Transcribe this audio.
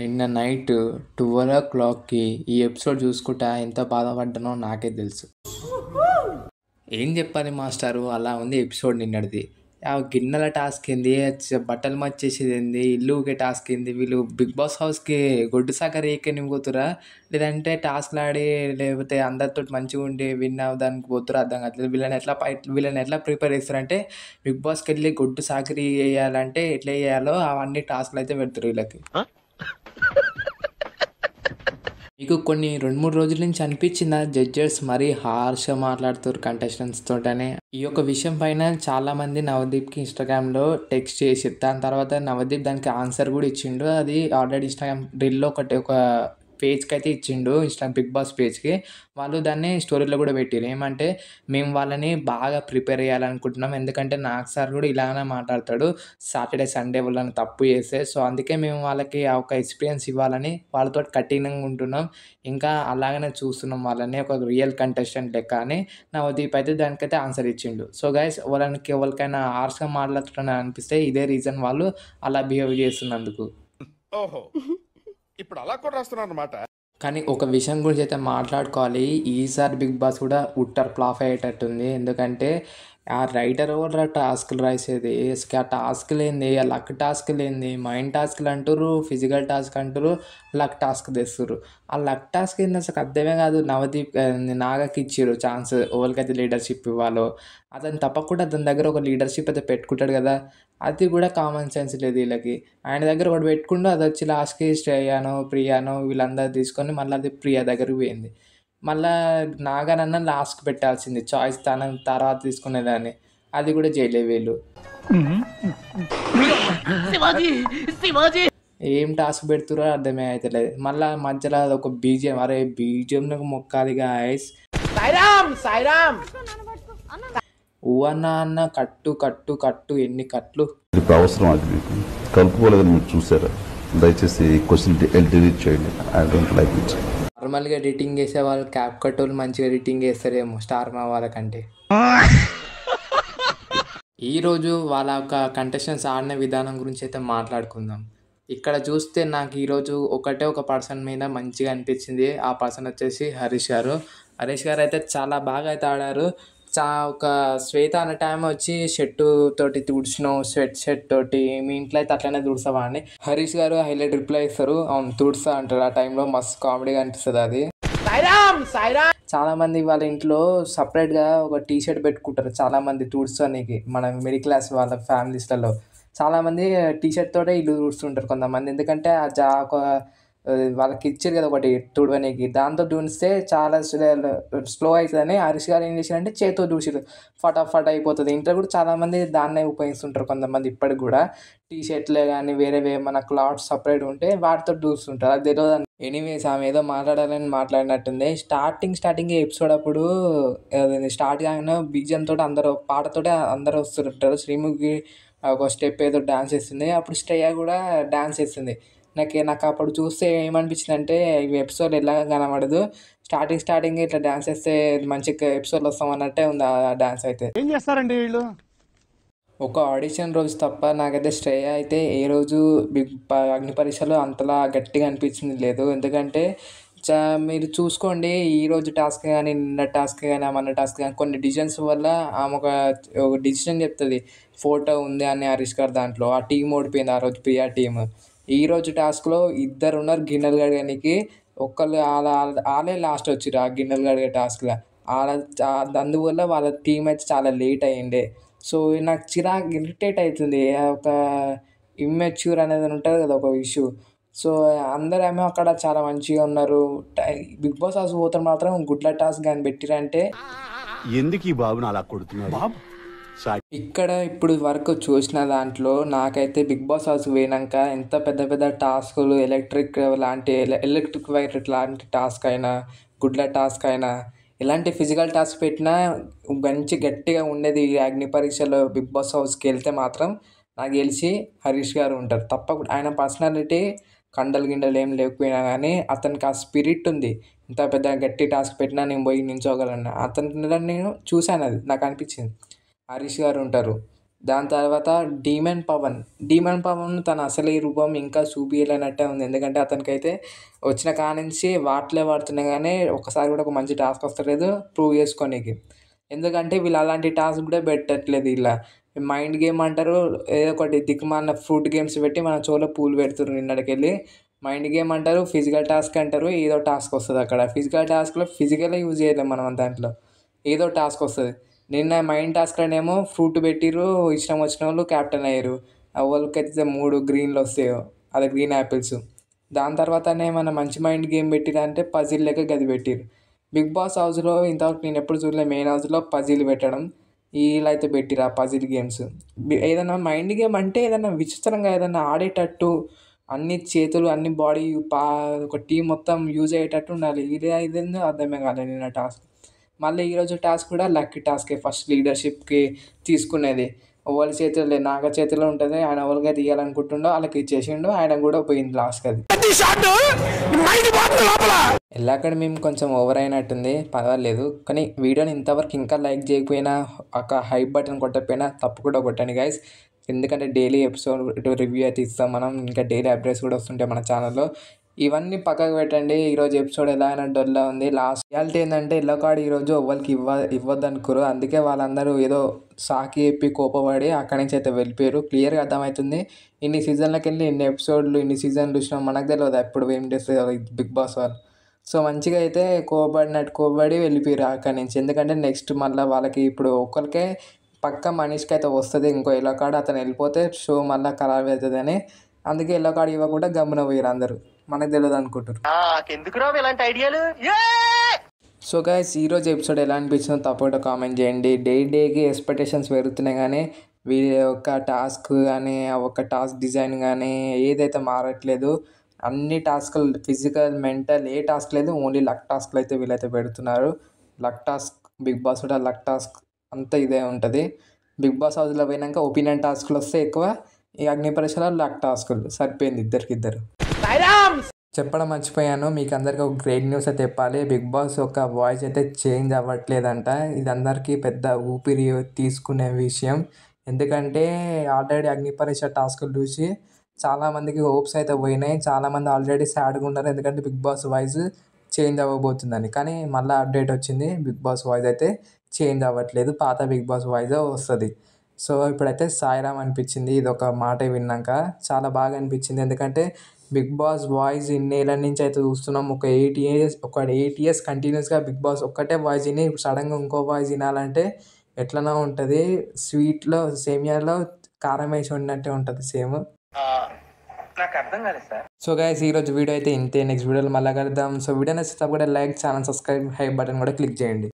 నిన్న నైట్ 12:00కి ఈ ఎపిసోడ్ చూసుకుంటా ఎంత బాధపడ్డానో నాకే తెలుసు. ఏం చెప్పాలి మాస్టారు, అలా ఉంది ఎపిసోడ్ నిన్నటిది. ఆ గిన్నెల టాస్క్ ఏంది, బట్టలు మర్చేసేది ఏంది, ఇల్లు ఊకే టాస్క్ ఏంది, వీళ్ళు బిగ్ బాస్ హౌస్కి గొడ్డు సాకర్ ఏకని పోతురా, లేదంటే టాస్క్లు ఆడి లేకపోతే అందరితో మంచిగా ఉండి విన్ అవ్వడానికి పోతురా అర్థం కావట్లేదు. వీళ్ళని ఎట్లా ప్రిపేర్ చేస్తారంటే, బిగ్ బాస్కి వెళ్ళి గొడ్డు సాకరీ వేయాలంటే ఎట్లా వేయాలో అవన్నీ టాస్క్లు అయితే పెడతారు వీళ్ళకి. మీకు కొన్ని 2-3 రోజుల నుంచి అనిపించిందా జడ్జెస్ మరీ హార్ష్గా మాట్లాడుతారు కంటెస్టెంట్స్ తోటనే? ఈ యొక్క విషయం పైన చాలామంది నవదీప్కి ఇన్స్టాగ్రామ్లో టెక్స్ట్ చేసి, దాని తర్వాత నవదీప్ దానికి ఆన్సర్ కూడా ఇచ్చిండు. అది ఆల్రెడీ ఇన్స్టాగ్రామ్ రీల్లో ఒక పేజ్కి అయితే ఇచ్చిండు, బిగ్ బాస్ పేజ్కి. వాళ్ళు దాన్ని స్టోరీలో కూడా పెట్టారు. ఏమంటే, మేము వాళ్ళని బాగా ప్రిపేర్ చేయాలనుకుంటున్నాం, ఎందుకంటే నాగ్ సార్ కూడా ఇలానే మాట్లాడతాడు సాటర్డే సండే వాళ్ళని తప్పు చేస్తే. సో అందుకే మేము వాళ్ళకి ఆ ఒక ఎక్స్పీరియన్స్ ఇవ్వాలని వాళ్ళతో కఠినంగా ఉంటున్నాం, ఇంకా అలాగనే చూస్తున్నాం వాళ్ళని ఒక రియల్ కంటెస్టెంట్ లెక్క అని నవదీప్ అయితే దానికైతే ఆన్సర్ ఇచ్చిండు. సో గైస్, ఎవరికైనా హార్ష్గా మాట్లాడుతున్నా అనిపిస్తే ఇదే రీజన్, వాళ్ళు అలా బిహేవ్ చేస్తున్నందుకు. ఓహో, ఇప్పుడు అలా కూడా రాస్తున్నారు అన్నమాట. కానీ ఒక విషయం గురించి అయితే మాట్లాడుకోవాలి, ఈసారి బిగ్ బాస్ కూడా ఉట్టర్ ఫ్లాప్ అయ్యేటట్టుంది. ఎందుకంటే ఆ రైటర్ కూడా టాస్క్లు రాసేది, ఆ టాస్క్లు ఏంది, ఆ లక్ టాస్క్లు ఏంది, మైండ్ టాస్క్లు అంటారు, ఫిజికల్ టాస్క్ అంటారు, లక్ టాస్క్ తెస్తారు. ఆ లక్ టాస్క్ ఏంది అసలు అర్థమే కాదు. నవదీప్ నాగకి ఇచ్చారు ఛాన్స్, ఎవరికైతే లీడర్షిప్ ఇవ్వాలో అతను తప్పకుండా అతని దగ్గర ఒక లీడర్షిప్ అయితే పెట్టుకుంటాడు కదా, అది కూడా కామన్ సెన్స్ లేదు వీళ్ళకి. ఆయన దగ్గర ఒకటి పెట్టుకుంటూ అది వచ్చి లాస్ట్కి శ్రేయానో ప్రియానో వీళ్ళందరూ తీసుకొని మళ్ళీ అది ప్రియా దగ్గరికి పోయింది. మళ్ళా నాగనన్న లాస్ట్కి పెట్టాల్సింది చాయిస్, తన తర్వాత తీసుకునేదాన్ని, అది కూడా చేయలేదు వీళ్ళు. ఏం టాస్క్ పెడుతురో అర్థమే అవుతలేదు. మళ్ళీ మధ్యలో ఒక బీజిఎం, అరే బీజిఎంలకు మొక్కాలి గాయస్. ఊ అన్న కట్టు కట్టు కట్టు, ఎన్ని కట్లు. ఇప్పుడు అవసరం అది మీకు కలుపుకోలేదని మీరు చూసారా? దయచేసి క్వశ్చన్ డిలీట్ చేయండి. I don't like it. నార్మల్గా ఎడిటింగ్ చేసే వాళ్ళు క్యాప్ కట్ వాళ్ళు మంచిగా ఎడిటింగ్ చేస్తారేమో స్టార్ మా వాళ్ళకంటే. ఈరోజు వాళ్ళ ఒక కంటెస్టెంట్స్ ఆడిన విధానం గురించి అయితే మాట్లాడుకుందాం. ఇక్కడ చూస్తే నాకు ఈరోజు ఒక పర్సన్ మీద మంచిగా అనిపించింది. ఆ పర్సన్ వచ్చేసి హరీష్ గారు. హరీష్ గారు అయితే చాలా బాగా అయితే ఆడారు. ఒక శ్వేత అనే టైం వచ్చి షర్టు తోటి తుడిచినావు, షర్ట్ తోటి మీ ఇంట్లో అయితే అట్లనే తుడుస్తావా అని హరీష్ గారు హైలైట్ రిప్లై ఇస్తారు, అవును తుడుస్తా అంటారు. ఆ టైంలో మస్తు కామెడీగా అనిపిస్తుంది అది. చాలా మంది వాళ్ళ ఇంట్లో సపరేట్గా ఒక టీ షర్ట్ పెట్టుకుంటారు చాలా మంది తుడుస్తానికి. మన మిడిల్ క్లాస్ వాళ్ళ ఫ్యామిలీస్లలో చాలామంది టీ షర్ట్ తోటే ఇల్లు తుడుస్తుంటారు కొంతమంది, ఎందుకంటే ఒక వాళ్ళకి ఇచ్చారు కదా ఒకటి తుడవనికి, దాంతో తుడిస్తే చాలా స్లో అవుతుందని హరీష్ గారు ఏం చేశారంటే చేతితో తుడిచారు, ఫటాఫట్ అయిపోతుంది. ఇంట్లో కూడా చాలామంది దాన్నే ఉపయోగిస్తుంటారు కొంతమంది ఇప్పటికి కూడా. టీ షర్ట్లే కానీ వేరే మన క్లాత్స్ సపరేట్ ఉంటే వాటితో చూస్తుంటారు, అది తెలియదు. ఎనీవేస్, ఆమె ఏదో మాట్లాడాలని మాట్లాడినట్టుంది. స్టార్టింగ్ ఎపిసోడ్ అప్పుడు స్టార్ట్ కాగానే బీజిఎం తోటి అందరూ పాటతోటి అందరూ వస్తుంటారు. శ్రీముఖి ఒక స్టెప్ ఏదో డ్యాన్స్ చేస్తుంది, అప్పుడు శ్రేయ కూడా డ్యాన్స్ చేస్తుంది. నాకు అప్పుడు చూస్తే ఏమనిపించింది అంటే, ఈ ఎపిసోడ్ ఎలా కనబడదు, స్టార్టింగ్ ఇట్లా డ్యాన్స్ చేస్తే మంచిగా ఎపిసోడ్లో వస్తాం అన్నట్టే ఉంది ఆ డ్యాన్స్ అయితే. ఏం చేస్తారండి వీళ్ళు? ఒక ఆడిషన్ రోజు తప్ప నాకైతే శ్రేయ అయితే ఏ రోజు అగ్ని పరీక్షలో అంతలా గట్టిగా అనిపించింది లేదు. ఎందుకంటే మీరు చూసుకోండి, ఈరోజు టాస్క్ కానీ నిన్న టాస్క్ కానీ మొన్న టాస్క్ కానీ కొన్ని డిసిషన్స్ వల్ల ఆమె ఒక డిసిషన్ చెప్తుంది. ఫోటో ఉంది అని హరీష్ గారు దాంట్లో, ఆ టీం ఓడిపోయింది ఆ రోజు, ప్రియా టీం. ఈరోజు టాస్క్లో ఇద్దరు ఉన్నారు గిన్నెలు కడగడానికి, ఒక్కళ్ళు వాళ్ళే లాస్ట్ వచ్చిర్రు ఆ గిన్నెలు కడిగే టాస్క్లో. అందువల్ల వాళ్ళ టీం అయితే చాలా లేట్ అయ్యిండే. సో నాకు చిరాకు ఇరిటేట్ అవుతుంది, ఒక ఇమ్మెచ్యూర్ అనేది ఉంటుంది కదా ఒక ఇష్యూ. సో అందరేమో అక్కడ చాలా మంచిగా ఉన్నారు, బిగ్ బాస్ హౌస్ పోతే మాత్రం గుడ్ల టాస్క్ కానీ పెట్టిరంటే ఎందుకు ఈ బాబుని అలా కొడుతున్నారు బాబు? ఇక్కడ ఇప్పుడు వరకు చూసిన దాంట్లో నాకైతే బిగ్ బాస్ హౌస్ పోయినాక ఎంత పెద్ద పెద్ద టాస్కులు, ఎలక్ట్రిక్ వైర్ లాంటి టాస్క్ అయినా, గుడ్ల టాస్క్ అయినా, ఎలాంటి ఫిజికల్ టాస్క్ పెట్టినా మంచి గట్టిగా ఉండేది. ఈ అగ్ని పరీక్షలో బిగ్ బాస్ హౌస్కి వెళ్తే మాత్రం నాకు తెలిసి హరీష్ గారు ఉంటారు తప్పకుండా. ఆయన పర్సనాలిటీ కండలు గిండలు ఏం లేకపోయినా కానీ అతనికి ఆ స్పిరిట్ ఉంది. ఇంత పెద్ద గట్టి టాస్క్ పెట్టినా నేను పోయి నించోగలను, అతని నేను చూశాను, అది నాకు అనిపించింది. హరీష్ గారు ఉంటారు. దాని తర్వాత డీమన్ పవన్ తన అసలు రూపం ఇంకా చూపించలేనట్టే ఉంది. ఎందుకంటే అతనికైతే వచ్చిన కానించి వాటిలే పడుతున్నాయి కానీ ఒక్కసారి కూడా ఒక మంచి టాస్క్ వస్తలేదు ప్రూవ్ చేసుకోనీకి. ఎందుకంటే వీళ్ళు అలాంటి టాస్క్ కూడా పెట్టట్లేదు. ఇలా మైండ్ గేమ్ అంటారు, ఏదో ఒకటి దిక్కుమాలిన ఫ్రూట్ గేమ్స్ పెట్టి మన చెవులో పూలు పెడుతుర్రు నిన్నటికెళ్ళి. మైండ్ గేమ్ అంటారు, ఫిజికల్ టాస్క్ అంటారు, ఏదో టాస్క్ వస్తుంది అక్కడ. ఫిజికల్ టాస్క్లో ఫిజికలే యూజ్ చేయలేము మనం దాంట్లో, ఏదో టాస్క్ వస్తుంది. నిన్న మైండ్ టాస్క్లోనేమో ఫ్రూట్ పెట్టిర్రు, ఇష్టం వచ్చిన వాళ్ళు క్యాప్టెన్ అయ్యారు. వాళ్ళకైతే 3 గ్రీన్లు వస్తాయో, అదే గ్రీన్ యాపిల్స్. దాని తర్వాతనే మన మంచి మైండ్ గేమ్ పెట్టిరంటే పజిల్ లెక్క గది పెట్టిర్రు. బిగ్ బాస్ హౌస్లో ఇంతవరకు నేను ఎప్పుడు చూడలేదు మెయిన్ హౌస్లో పజిల్ పెట్టడం. వీళ్ళైతే పెట్టిర్రు ఆ పజిల్ గేమ్స్. ఏదైనా మైండ్ గేమ్ అంటే ఏదైనా విచిత్రంగా ఏదైనా ఆడేటట్టు, అన్ని చేతులు అన్ని బాడీ ఒక టీం మొత్తం యూజ్ అయ్యేటట్టు ఉండాలి. ఇదేందో అర్థమే కాలేదు నిన్న టాస్క్. మళ్ళీ ఈరోజు టాస్క్ కూడా లక్కీ టాస్కే, ఫస్ట్ లీడర్షిప్కి తీసుకునేది. వాళ్ళ చేతిలో లేదు, నాగ చేతిలో ఉంటుంది. ఆయన ఎవరికైతే ఇవ్వాలనుకుంటుండో వాళ్ళకి ఇచ్చేసిండు, ఆయన కూడా పోయింది లాస్ట్కి. అది ఎల్లాకడ మేము కొంచెం ఓవర్ అయినట్టుంది, పర్వాలేదు. కానీ వీడియోని ఇంతవరకు ఇంకా లైక్ చేయకపోయినా, ఒక హైప్ బటన్ కొట్టకపోయినా తప్పకుండా కొట్టండి గైస్. ఎందుకంటే డైలీ ఎపిసోడ్ రివ్యూ అయితే ఇస్తాం మనం, ఇంకా డైలీ అప్డేట్స్ కూడా వస్తుంటాయి మన ఛానల్లో. ఇవన్నీ పక్కకు పెట్టండి. ఈరోజు ఎపిసోడ్ ఎలా అయినా డొల్లా ఉంది. లాస్ట్ రియాలిటీ ఏంటంటే ఎల్లో కార్డ్ ఈరోజు ఎవరికి ఇవ్వద్దు అనుకోరు. అందుకే వాళ్ళందరూ ఏదో సాకి చెప్పి కోపపడి అక్కడి నుంచి అయితే వెళ్ళిపోయారు. క్లియర్గా అర్థమవుతుంది. ఇన్ని సీజన్లకి వెళ్ళి ఇన్ని ఎపిసోడ్లు ఇన్ని సీజన్లు చూసినాం, మనకు తెలియదు ఎప్పుడు ఏం చేస్తారు బిగ్ బాస్ వాళ్ళు. సో మంచిగా అయితే కోపడి వెళ్ళిపోయారు అక్కడి నుంచి. ఎందుకంటే నెక్స్ట్ మళ్ళీ వాళ్ళకి ఇప్పుడు ఒక్కరికే పక్క మనీష్కి అయితే వస్తుంది ఇంకో ఎల్లో కార్డ్. అతను వెళ్ళిపోతే షో మళ్ళీ ఖరాబ్ అవుతుందని అందుకే ఎల్లో కార్డ్ ఇవ్వకుండా గమ్మున పోయారు అందరూ. మనకు తెలియదు అనుకుంటారు. సో గైస్, ఈరోజు ఎపిసోడ్ ఎలా అనిపించిందో తప్పకుండా కామెంట్ చేయండి. డేకి ఎక్స్పెక్టేషన్స్ పెరుగుతున్నాయి కానీ వీళ్ళ యొక్క టాస్క్ కానీ ఒక టాస్క్ డిజైన్ కానీ ఏదైతే మారట్లేదు. అన్ని టాస్క్లు ఫిజికల్ మెంటల్ ఏ టాస్క్ లేదు, ఓన్లీ లక్ టాస్క్లు అయితే వీళ్ళైతే పెడుతున్నారు. లక్ టాస్క్ బిగ్ బాస్ కూడా లక్ టాస్క్ అంతా ఇదే ఉంటుంది. బిగ్ బాస్ హౌస్లో పోయినాక ఒపీనియన్ టాస్క్లు వస్తే ఎక్కువ, ఈ అగ్ని పరీక్షలో లక్ టాస్కులు సరిపోయింది ఇద్దరికిద్దరు. చెప్పడం మర్చిపోయాను, మీకు అందరికీ ఒక గ్రేట్ న్యూస్ అయితే చెప్పాలి. బిగ్ బాస్ యొక్క వాయిస్ అయితే చేంజ్ అవ్వట్లేదంట. ఇది అందరికీ పెద్ద ఊపిరి తీసుకునే విషయం. ఎందుకంటే ఆల్రెడీ అగ్ని పరీక్ష టాస్కులు చూసి చాలామందికి హోప్స్ అయితే పోయినాయి. చాలామంది ఆల్రెడీ సాడ్గా ఉన్నారు, ఎందుకంటే బిగ్ బాస్ వాయిస్ చేంజ్ అవ్వబోతుందని. కానీ మళ్ళీ అప్డేట్ వచ్చింది, బిగ్ బాస్ వాయిస్ అయితే చేంజ్ అవ్వట్లేదు, పాత బిగ్ బాస్ వాయిస్ వస్తుంది. సో ఇప్పుడైతే సాయిరామ్ అనిపించింది ఇది ఒక మాట విన్నాక. చాలా బాగా అనిపించింది, ఎందుకంటే బిగ్ బాస్ వాయిస్ ఇన్నేళ్ళ నుంచి అయితే చూస్తున్నాం. ఒక 8 ఇయర్స్ కంటిన్యూస్గా బిగ్ బాస్ ఒక్కటే వాయిస్ విని ఇప్పుడు సడన్గా ఇంకో వాయిస్ వినాలంటే ఎట్లనో ఉంటుంది. స్వీట్లో సేమియాలో కారం వేసి ఉన్నట్టే ఉంటుంది సేమ్. నాకు అర్థం కాలేదు సార్. సో గైస్, ఈరోజు వీడియో అయితే ఇంతే. నెక్స్ట్ వీడియోలో మళ్ళీ కలుద్దాం. సో వీడియో నచ్చితే తప్పకుండా like, channel subscribe, high button కూడా క్లిక్ చేయండి.